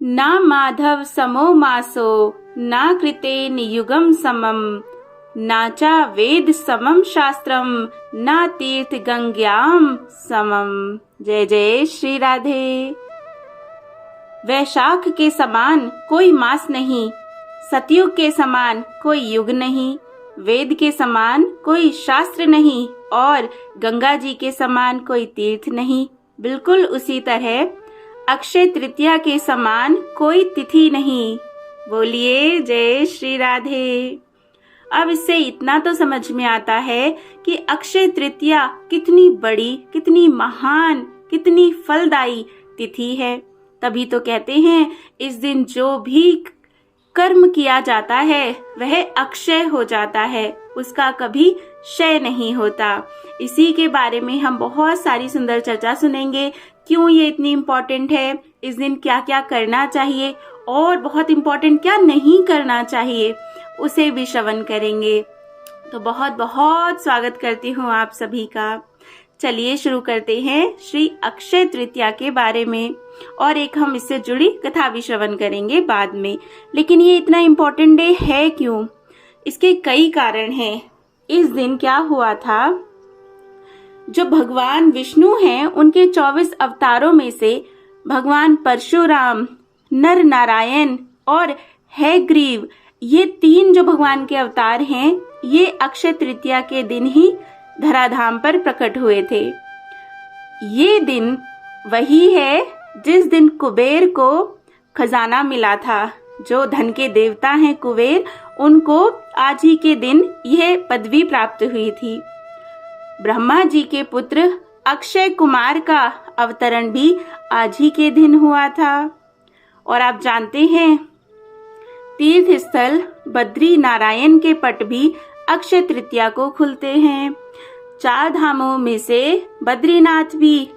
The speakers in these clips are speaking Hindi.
ना माधव समो मासो ना कृते नियुगम समम ना चा वेद समम शास्त्रम ना तीर्थ गंग्याम समम। जय जय श्री राधे। वैशाख के समान कोई मास नहीं, सतयुग के समान कोई युग नहीं, वेद के समान कोई शास्त्र नहीं और गंगा जी के समान कोई तीर्थ नहीं। बिल्कुल उसी तरह अक्षय तृतीया के समान कोई तिथि नहीं। बोलिए जय श्री राधे। अब इससे इतना तो समझ में आता है कि अक्षय तृतीया कितनी बड़ी, कितनी महान, कितनी फलदायी तिथि है। तभी तो कहते हैं इस दिन जो भी कर्म किया जाता है वह अक्षय हो जाता है, उसका कभी क्षय नहीं होता। इसी के बारे में हम बहुत सारी सुंदर चर्चा सुनेंगे, क्यों ये इतनी इम्पोर्टेंट है, इस दिन क्या क्या करना चाहिए और बहुत इम्पोर्टेंट क्या नहीं करना चाहिए, उसे भी श्रवण करेंगे। तो बहुत बहुत स्वागत करती हूँ आप सभी का। चलिए शुरू करते हैं श्री अक्षय तृतीया के बारे में, और एक हम इससे जुड़ी कथा भी श्रवण करेंगे बाद में। लेकिन ये इतना इम्पोर्टेंट डे है क्यों? इसके कई कारण हैं। इस दिन क्या हुआ था, जो भगवान विष्णु हैं उनके 24 अवतारों में से भगवान परशुराम, नर नारायण और हैग्रीव, ये 3 जो भगवान के अवतार हैं, ये अक्षय तृतीया के दिन ही धराधाम पर प्रकट हुए थे। ये दिन वही है जिस दिन कुबेर को खजाना मिला था। जो धन के देवता हैं कुबेर, उनको आज ही के दिन यह पदवी प्राप्त हुई थी। ब्रह्मा जी के पुत्र अक्षय कुमार का अवतरण भी आज ही के दिन हुआ था। और आप जानते हैं तीर्थ स्थल बद्री नारायण के पट भी अक्षय तृतीया को खुलते हैं। 4 धामों में से बद्रीनाथ भी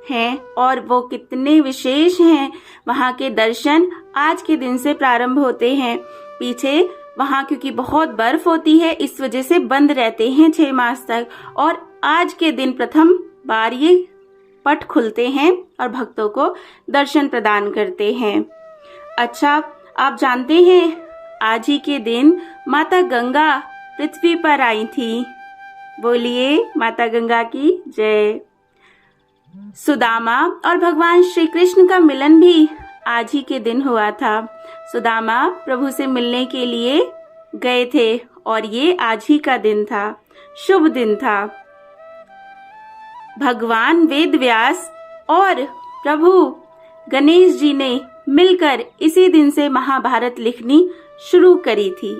हैं और वो कितने विशेष हैं। वहाँ के दर्शन आज के दिन से प्रारंभ होते हैं। पीछे वहाँ क्योंकि बहुत बर्फ होती है, इस वजह से बंद रहते हैं 6 मास तक, और आज के दिन प्रथम बार ये पट खुलते हैं और भक्तों को दर्शन प्रदान करते हैं। अच्छा, आप जानते हैं आज ही के दिन माता गंगा पृथ्वी पर आई थी। बोलिए माता गंगा की जय। सुदामा और भगवान श्री कृष्ण का मिलन भी आज ही के दिन हुआ था। सुदामा प्रभु से मिलने के लिए गए थे और ये आज ही का दिन था, शुभ दिन था। भगवान वेद व्यास और प्रभु गणेश जी ने मिलकर इसी दिन से महाभारत लिखनी शुरू करी थी।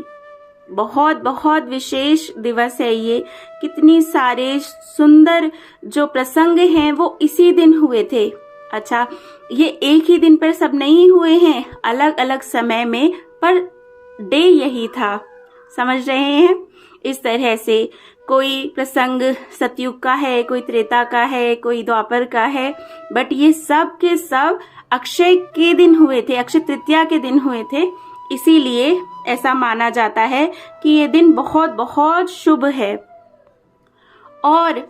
बहुत बहुत विशेष दिवस है ये। कितनी सारे सुंदर जो प्रसंग हैं वो इसी दिन हुए थे। अच्छा, ये एक ही दिन पर सब नहीं हुए हैं, अलग अलग समय में, पर डे यही था। समझ रहे हैं? इस तरह से कोई प्रसंग सतयुग का है, कोई त्रेता का है, कोई द्वापर का है, बट ये सब के सब अक्षय के दिन हुए थे, अक्षय तृतीया के दिन हुए थे। इसीलिए ऐसा माना जाता है कि ये दिन बहुत बहुत शुभ है। और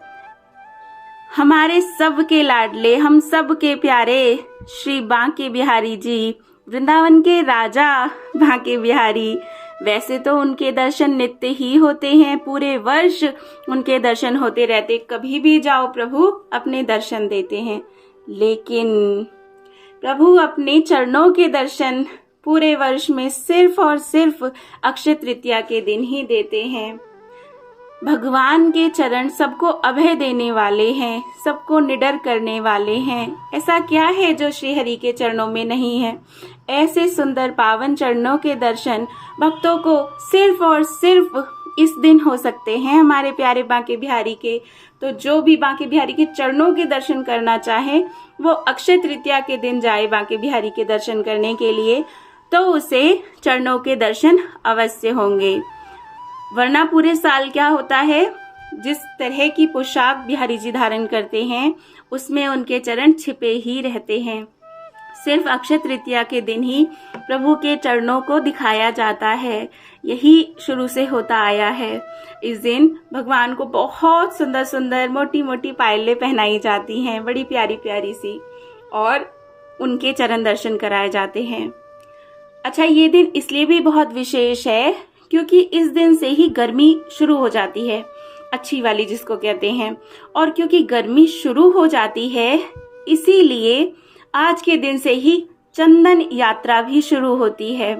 हमारे सबके लाडले, हम सबके प्यारे श्री बांके बिहारी जी, वृंदावन के राजा बांके बिहारी, वैसे तो उनके दर्शन नित्य ही होते हैं, पूरे वर्ष उनके दर्शन होते रहते, कभी भी जाओ प्रभु अपने दर्शन देते हैं। लेकिन प्रभु अपने चरणों के दर्शन पूरे वर्ष में सिर्फ और सिर्फ अक्षय तृतीया के दिन ही देते हैं। भगवान के चरण सबको अभय देने वाले हैं, सबको निडर करने वाले हैं। ऐसा क्या है जो श्री हरि के चरणों में नहीं है? ऐसे सुंदर पावन चरणों के दर्शन भक्तों को सिर्फ और सिर्फ इस दिन हो सकते हैं, हमारे प्यारे बांके बिहारी के। तो जो भी बांके बिहारी के चरणों के दर्शन करना चाहे वो अक्षय तृतीया के दिन जाए बांके बिहारी के दर्शन करने के लिए, तो उसे चरणों के दर्शन अवश्य होंगे। वरना पूरे साल क्या होता है, जिस तरह की पोशाक बिहारी जी धारण करते हैं उसमें उनके चरण छिपे ही रहते हैं। सिर्फ अक्षय तृतीया के दिन ही प्रभु के चरणों को दिखाया जाता है। यही शुरू से होता आया है। इस दिन भगवान को बहुत सुंदर सुंदर मोटी मोटी पायलें पहनाई जाती हैं, बड़ी प्यारी प्यारी सी। और उनके चरण दर्शन कराए जाते हैं। अच्छा, ये दिन इसलिए भी बहुत विशेष है क्योंकि इस दिन से ही गर्मी शुरू हो जाती है, अच्छी वाली जिसको कहते हैं। और क्योंकि गर्मी शुरू हो जाती है इसीलिए आज के दिन से ही चंदन यात्रा भी शुरू होती है।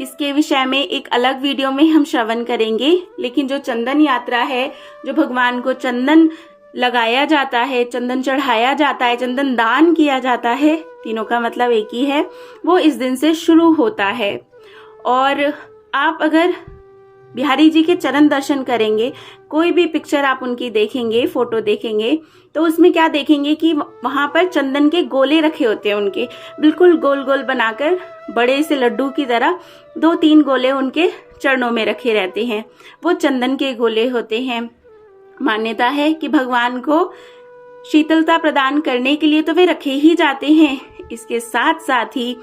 इसके विषय में एक अलग वीडियो में हम श्रवण करेंगे, लेकिन जो चंदन यात्रा है, जो भगवान को चंदन लगाया जाता है, चंदन चढ़ाया जाता है, चंदन दान किया जाता है, तीनों का मतलब एक ही है, वो इस दिन से शुरू होता है। और आप अगर बिहारी जी के चरण दर्शन करेंगे, कोई भी पिक्चर आप उनकी देखेंगे, फोटो देखेंगे, तो उसमें क्या देखेंगे कि वहां पर चंदन के गोले रखे होते हैं उनके, बिल्कुल गोल गोल बनाकर, बड़े से लड्डू की तरह 2-3 गोले उनके चरणों में रखे रहते हैं। वो चंदन के गोले होते हैं। मान्यता है कि भगवान को शीतलता प्रदान करने के लिए तो वे रखे ही जाते हैं। इसके साथ साथ ही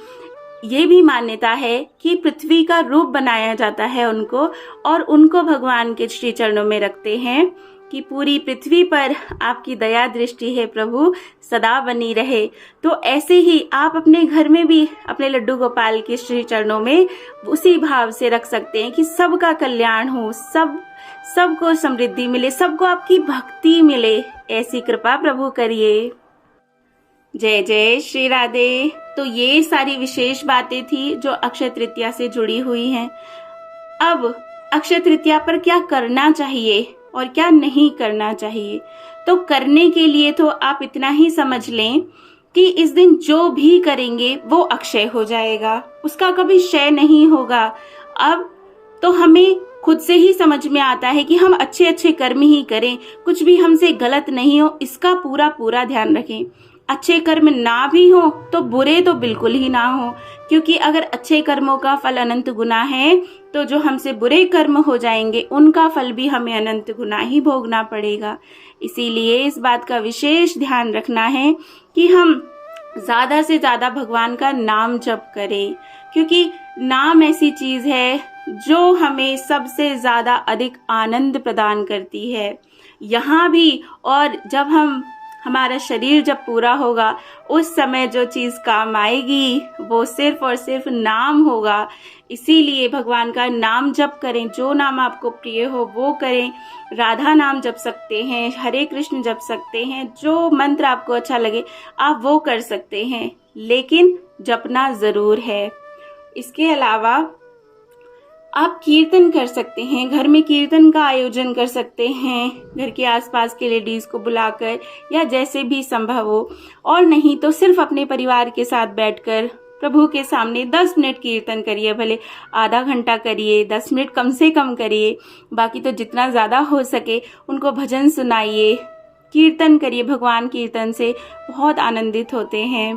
ये भी मान्यता है कि पृथ्वी का रूप बनाया जाता है उनको, और उनको भगवान के श्री चरणों में रखते हैं कि पूरी पृथ्वी पर आपकी दया दृष्टि है प्रभु, सदा बनी रहे। तो ऐसे ही आप अपने घर में भी अपने लड्डू गोपाल के श्री चरणों में उसी भाव से रख सकते हैं कि सबका कल्याण हो, सबको समृद्धि मिले, सबको आपकी भक्ति मिले, ऐसी कृपा प्रभु करिए। जय जय श्री राधे। तो ये सारी विशेष बातें थी जो अक्षय तृतीया से जुड़ी हुई हैं। अब अक्षय तृतीया पर क्या करना चाहिए और क्या नहीं करना चाहिए, तो करने के लिए तो आप इतना ही समझ लें कि इस दिन जो भी करेंगे वो अक्षय हो जाएगा, उसका कभी क्षय नहीं होगा। अब तो हमें खुद से ही समझ में आता है कि हम अच्छे अच्छे कर्म ही करें, कुछ भी हमसे गलत नहीं हो, इसका पूरा पूरा ध्यान रखें। अच्छे कर्म ना भी हो तो बुरे तो बिल्कुल ही ना हो, क्योंकि अगर अच्छे कर्मों का फल अनंत गुना है तो जो हमसे बुरे कर्म हो जाएंगे उनका फल भी हमें अनंत गुना ही भोगना पड़ेगा। इसीलिए इस बात का विशेष ध्यान रखना है कि हम ज्यादा से ज्यादा भगवान का नाम जप करें, क्योंकि नाम ऐसी चीज है जो हमें सबसे ज्यादा अधिक आनंद प्रदान करती है यहाँ भी, और जब हमारा शरीर जब पूरा होगा उस समय जो चीज काम आएगी वो सिर्फ और सिर्फ नाम होगा। इसीलिए भगवान का नाम जप करें, जो नाम आपको प्रिय हो वो करें। राधा नाम जप सकते हैं, हरे कृष्ण जप सकते हैं, जो मंत्र आपको अच्छा लगे आप वो कर सकते हैं, लेकिन जपना जरूर है। इसके अलावा आप कीर्तन कर सकते हैं, घर में कीर्तन का आयोजन कर सकते हैं, घर के आसपास के लेडीज को बुलाकर या जैसे भी संभव हो, और नहीं तो सिर्फ अपने परिवार के साथ बैठकर प्रभु के सामने 10 मिनट कीर्तन करिए, भले आधा घंटा करिए, 10 मिनट कम से कम करिए, बाकी तो जितना ज्यादा हो सके उनको भजन सुनाइए, कीर्तन करिए। भगवान कीर्तन से बहुत आनंदित होते हैं।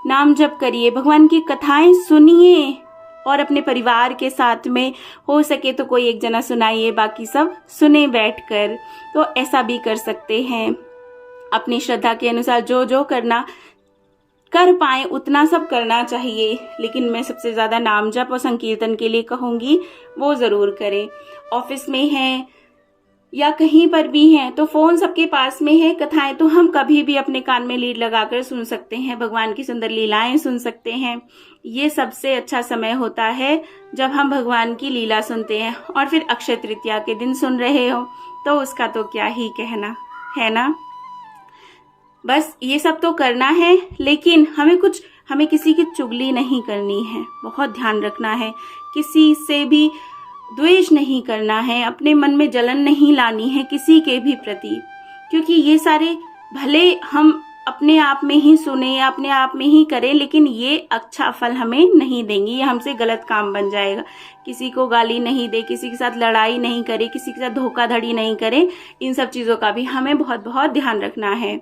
नाम जप करिए, भगवान की कथाएं सुनिए, और अपने परिवार के साथ में हो सके तो कोई एक जना सुनाइए, बाकी सब सुने बैठकर। तो ऐसा भी कर सकते हैं। अपनी श्रद्धा के अनुसार जो जो करना कर पाए उतना सब करना चाहिए, लेकिन मैं सबसे ज्यादा नाम जप और संकीर्तन के लिए कहूंगी वो जरूर करें। ऑफिस में हैं या कहीं पर भी हैं तो फोन सबके पास में है, कथाएं तो हम कभी भी अपने कान में लीड लगाकर सुन सकते हैं, भगवान की सुंदर लीलाएं सुन सकते हैं। ये सबसे अच्छा समय होता है जब हम भगवान की लीला सुनते हैं, और फिर अक्षय तृतीया के दिन सुन रहे हो तो उसका तो क्या ही कहना है ना। बस ये सब तो करना है, लेकिन हमें किसी की चुगली नहीं करनी है, बहुत ध्यान रखना है। किसी से भी द्वेष नहीं करना है, अपने मन में जलन नहीं लानी है किसी के भी प्रति, क्योंकि ये सारे भले हम अपने आप में ही सुने या अपने आप में ही करें, लेकिन ये अच्छा फल हमें नहीं देंगे, ये हमसे गलत काम बन जाएगा। किसी को गाली नहीं दे, किसी के साथ लड़ाई नहीं करे, किसी के साथ धोखाधड़ी नहीं करे, इन सब चीजों का भी हमें बहुत बहुत ध्यान रखना है।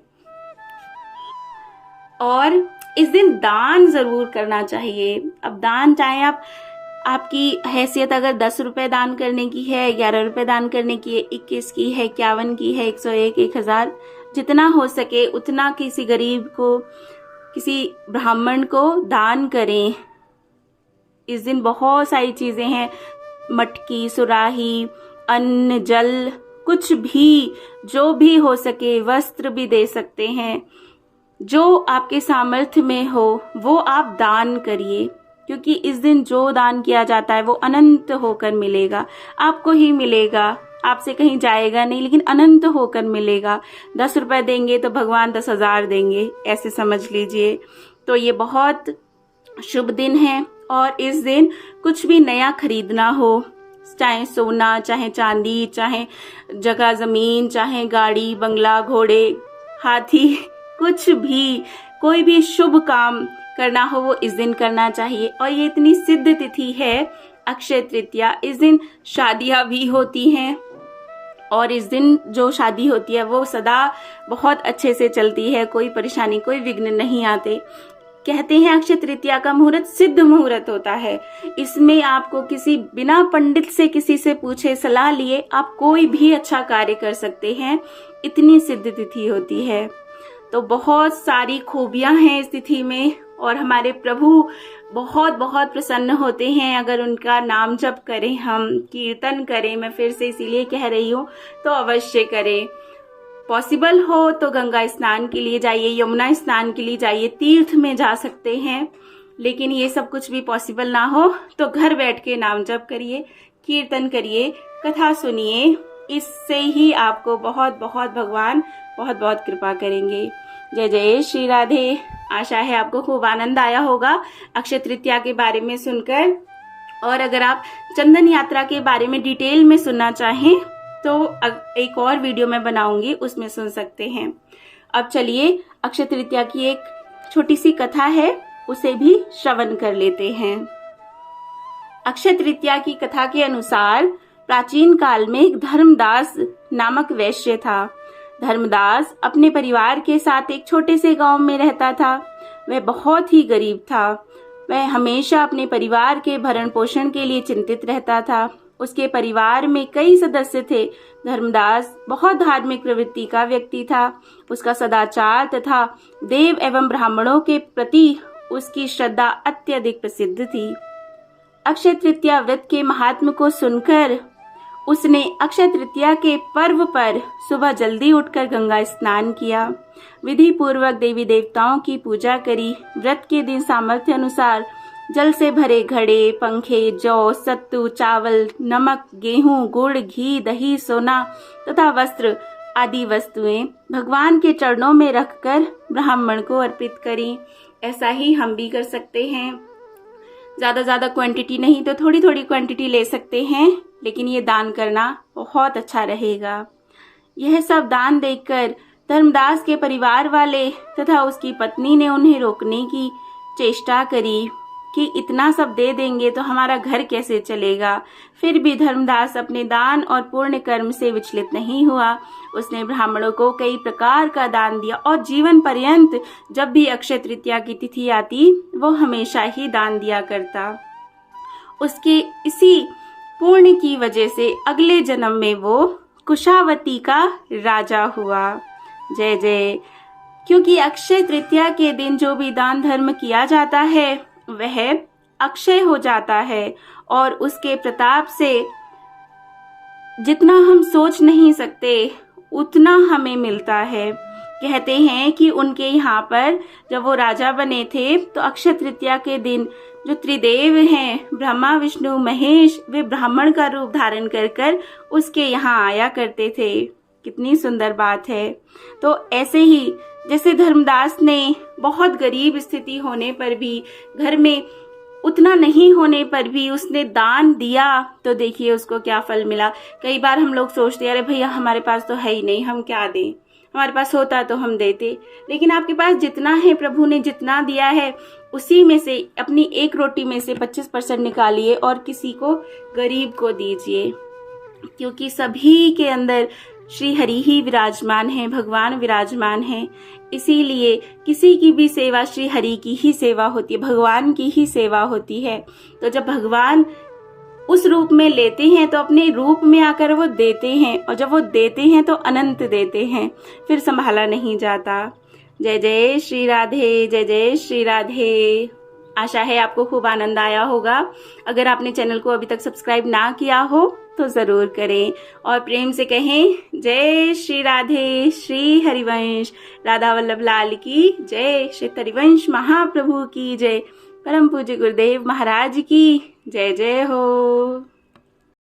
और इस दिन दान जरूर करना चाहिए। अब दान चाहे आपकी हैसियत अगर 10 रुपए दान करने की है, 11 रुपए दान करने की है, 21 की है, 51 की है, 101, 1000, जितना हो सके उतना किसी गरीब को, किसी ब्राह्मण को दान करें। इस दिन बहुत सारी चीजें हैं, मटकी, सुराही, अन्न, जल, कुछ भी जो भी हो सके, वस्त्र भी दे सकते हैं। जो आपके सामर्थ्य में हो वो आप दान करिए, क्योंकि इस दिन जो दान किया जाता है वो अनंत होकर मिलेगा, आपको ही मिलेगा, आपसे कहीं जाएगा नहीं, लेकिन अनंत होकर मिलेगा। 10 रुपए देंगे तो भगवान 10,000 देंगे, ऐसे समझ लीजिए। तो ये बहुत शुभ दिन है और इस दिन कुछ भी नया खरीदना हो, चाहे सोना, चाहे चांदी, चाहे जगह जमीन, चाहे गाड़ी बंगला घोड़े हाथी, कुछ भी, कोई भी शुभ काम करना हो वो इस दिन करना चाहिए। और ये इतनी सिद्ध तिथि है अक्षय तृतीया, इस दिन शादियां भी होती हैं और इस दिन जो शादी होती है वो सदा बहुत अच्छे से चलती है, कोई परेशानी कोई विघ्न नहीं आते। कहते हैं अक्षय तृतीया का मुहूर्त सिद्ध मुहूर्त होता है, इसमें आपको किसी बिना पंडित से किसी से पूछे सलाह लिए आप कोई भी अच्छा कार्य कर सकते हैं, इतनी सिद्ध तिथि होती है। तो बहुत सारी खूबियां हैं इस तिथि में और हमारे प्रभु बहुत बहुत प्रसन्न होते हैं अगर उनका नाम जप करें, हम कीर्तन करें। मैं फिर से इसीलिए कह रही हूँ, तो अवश्य करें। पॉसिबल हो तो गंगा स्नान के लिए जाइए, यमुना स्नान के लिए जाइए, तीर्थ में जा सकते हैं। लेकिन ये सब कुछ भी पॉसिबल ना हो तो घर बैठ के नाम जप करिए, कीर्तन करिए, कथा सुनिए, इससे ही आपको बहुत बहुत भगवान बहुत बहुत कृपा करेंगे। जय जय श्री राधे। आशा है आपको खूब आनंद आया होगा अक्षय तृतीया के बारे में सुनकर। और अगर आप चंदन यात्रा के बारे में डिटेल में सुनना चाहें तो एक और वीडियो मैं बनाऊंगी, उसमें सुन सकते हैं। अब चलिए अक्षय तृतीया की एक छोटी सी कथा है, उसे भी श्रवण कर लेते हैं। अक्षय तृतीया की कथा के अनुसार प्राचीन काल में एक धर्मदास नामक वैश्य था। धर्मदास अपने परिवार के साथ एक छोटे से गांव में रहता था। वह बहुत ही गरीब था। वह हमेशा अपने परिवार के भरण पोषण के लिए चिंतित रहता था। उसके परिवार में कई सदस्य थे। धर्मदास बहुत धार्मिक प्रवृत्ति का व्यक्ति था। उसका सदाचार तथा देव एवं ब्राह्मणों के प्रति उसकी श्रद्धा अत्यधिक प्रसिद्ध थी। अक्षय तृतीया व्रत के महात्म को सुनकर उसने अक्षय तृतीया के पर्व पर सुबह जल्दी उठकर गंगा स्नान किया, विधि पूर्वक देवी देवताओं की पूजा करी। व्रत के दिन सामर्थ्य अनुसार जल से भरे घड़े, पंखे, जौ, सत्तू, चावल, नमक, गेहूं, गुड़, घी, दही, सोना तथा वस्त्र आदि वस्तुएं भगवान के चरणों में रखकर ब्राह्मण को अर्पित करी। ऐसा ही हम भी कर सकते हैं। ज्यादा क्वांटिटी नहीं तो थोड़ी थोड़ी क्वांटिटी ले सकते हैं, लेकिन ये दान करना बहुत अच्छा रहेगा। यह सब दान देखकर धर्मदास के परिवार वाले तथा उसकी पत्नी ने उन्हें रोकने की चेष्टा करी कि इतना सब दे देंगे तो हमारा घर कैसे चलेगा। फिर भी धर्मदास अपने दान और पूर्ण कर्म से विचलित नहीं हुआ। उसने ब्राह्मणों को कई प्रकार का दान दिया और जीवन पर्यंत जब भी अक्षय तृतीया की तिथि आती वो हमेशा ही दान दिया करता। उसके इसी पुण्य की वजह से अगले जन्म में वो कुशावती का राजा हुआ। जय जय। क्योंकि अक्षय तृतीया के दिन जो भी दान धर्म किया जाता है वह अक्षय हो जाता है और उसके प्रताप से जितना हम सोच नहीं सकते उतना हमें मिलता है। कहते हैं कि उनके यहाँ पर जब वो राजा बने थे तो अक्षय तृतीया के दिन जो त्रिदेव हैं, ब्रह्मा विष्णु महेश, वे ब्राह्मण का रूप धारण कर कर उसके यहाँ आया करते थे। कितनी सुंदर बात है। तो ऐसे ही जैसे धर्मदास ने बहुत गरीब स्थिति होने पर भी, घर में उतना नहीं होने पर भी उसने दान दिया, तो देखिए उसको क्या फल मिला। कई बार हम लोग सोचते हैं अरे भैया हमारे पास तो है ही नहीं, हम क्या दें, हमारे पास होता तो हम देते। लेकिन आपके पास जितना है, प्रभु ने जितना दिया है उसी में से अपनी एक रोटी में से 25% निकालिए और किसी को गरीब को दीजिए, क्योंकि सभी के अंदर श्री हरि ही विराजमान है, भगवान विराजमान है। इसीलिए किसी की भी सेवा श्री हरि की ही सेवा होती है, भगवान की ही सेवा होती है। तो जब भगवान उस रूप में लेते हैं तो अपने रूप में आकर वो देते हैं, और जब वो देते हैं तो अनंत देते हैं, फिर संभाला नहीं जाता। जय जय श्री राधे, जय जय श्री राधे। आशा है आपको खूब आनंद आया होगा। अगर आपने चैनल को अभी तक सब्सक्राइब ना किया हो तो जरूर करें और प्रेम से कहें जय श्री राधे श्री हरिवंश राधा वल्लभ लाल की जय, श्री हरिवंश महाप्रभु की जय, परम पूज्य गुरुदेव महाराज की जय जय हो।